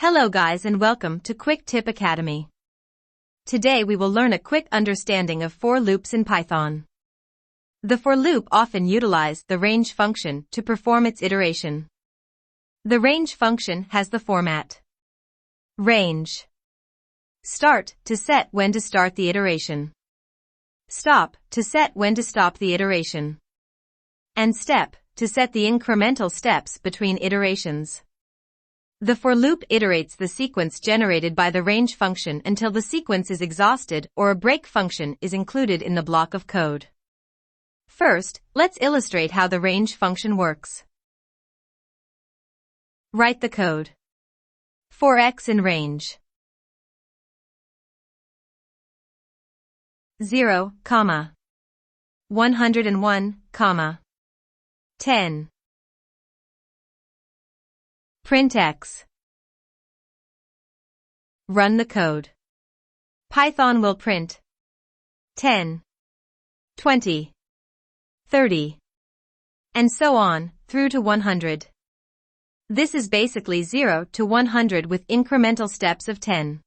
Hello guys and welcome to Quick Tip Academy. Today we will learn a quick understanding of for loops in Python. The for loop often utilizes the range function to perform its iteration. The range function has the format range. Start to set when to start the iteration. Stop to set when to stop the iteration. And step to set the incremental steps between iterations. The for loop iterates the sequence generated by the range function until the sequence is exhausted or a break function is included in the block of code. First, let's illustrate how the range function works. Write the code. For x in range 0, 101, 10. Print x. Run the code. Python will print 10, 20, 30, and so on, through to 100. This is basically 0 to 100 with incremental steps of 10.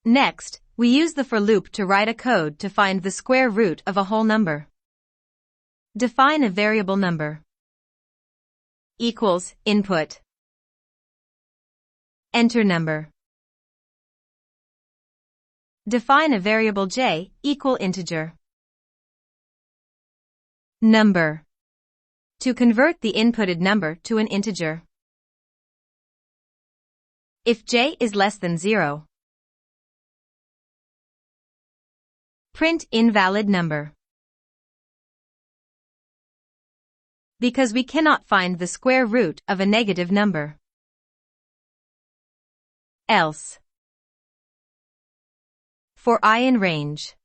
Next, we use the for loop to write a code to find the square root of a whole number. Define a variable number. Equals, input. Enter number. Define a variable j, equal integer. Number. To convert the inputted number to an integer. If j is less than 0, print invalid number. Because we cannot find the square root of a negative number. Else. For I in range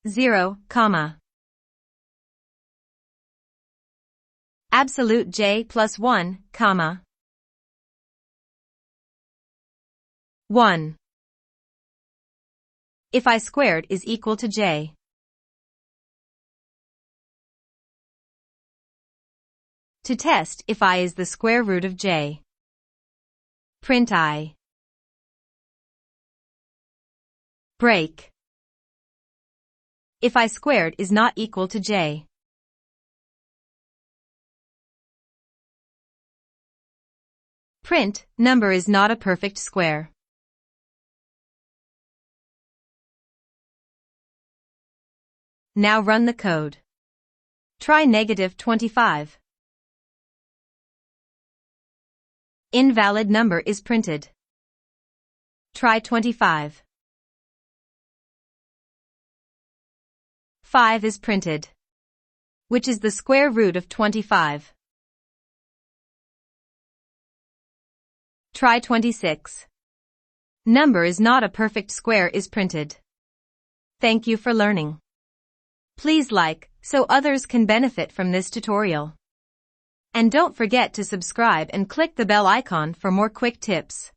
0, absolute j plus 1, 1. If I squared is equal to j. To test if I is the square root of j. Print I. Break. If I squared is not equal to j. Print, number is not a perfect square. Now run the code. Try -25. Invalid number is printed. Try 25. 5 is printed, which is the square root of 25. Try 26. Number is not a perfect square is printed. Thank you for learning. Please like, so others can benefit from this tutorial. And don't forget to subscribe and click the bell icon for more quick tips.